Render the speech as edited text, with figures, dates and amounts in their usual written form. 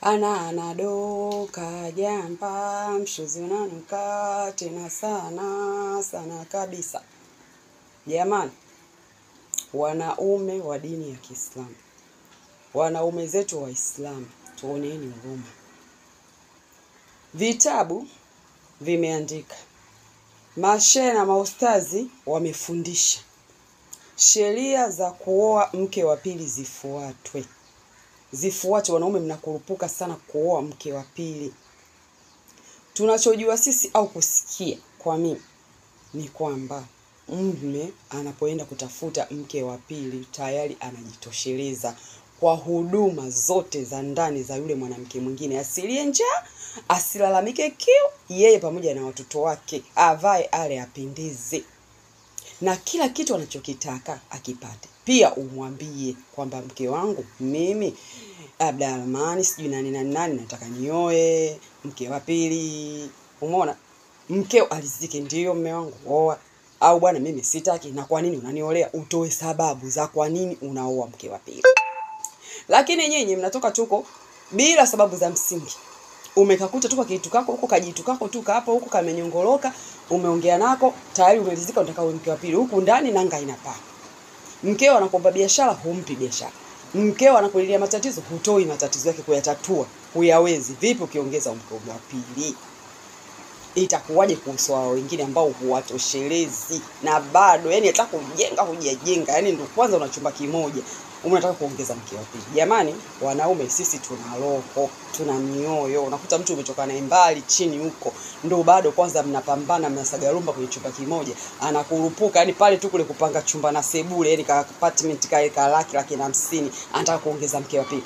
Anadoka jamba mshuzi unanuka tena sana sana kabisa. Jamani, wanaume wa dini ya Kiislamu, wanaume zetu Waislamu, tuoneni huruma. Vitabu vimeandika, mashehe na maustazi wamefundisha sheria za kuoa mke wa pili zifuatwe. Wanaume mnakurupuka sana kuoa mke wa pili. Tunachojua sisi au kusikia kwa mimi ni kwamba mume anapoenda kutafuta mke wa pili tayari anajitosheleza kwa huduma zote za ndani za yule mwanamke mwingine. Asilie njaa, asilalamike kiu, yeye pamoja na watoto wake, avae ale apendeze, na kila kitu anachokitaka akipate. Pia umwambie kwamba mke wangu mimi Abdalmani sijui nani nataka nioe mke wa pili. Umeona? Mkeo alizike, ndio mume wangu oa, au bwana mimi sitaki, na kwa nini unaniolea? Utoe sababu za kwa nini unaoa mke wa pili. Lakini nyinyi mnatoka tuko bila sababu za msingi. Umekakuta tu kwa kitu kako huko, kajitu kako tu hapo huko kamenyongoloka, umeongea nako tayari umelizika, unataka mke wa pili. Huku ndani nanga inapaa. Mkeo anakuomba biashara, humpi biashara. Mkeo anakulilia matatizo, hutoi matatizo yake kuyatatua, huyawezi. Vipi ukiongeza mke wa pili? Itakuwaje kuhusu wao wengine ambao huwatoshelezi na bado yani hata kujenga hujajenga, yani ndio kwanza una chumba kimoja unataka kuongeza mke wa pili? Jamani, wanaume sisi tuna roho, tuna mioyo. Unakuta mtu umetoka naye mbali chini huko, ndio bado kwanza mnapambana, mnasagarumba kwenye chumba kimoja, anakurupuka yani pale tu kule kupanga chumba na sebule, yani ka apartment ka laki na 50, anataka kuongeza mke wa pili.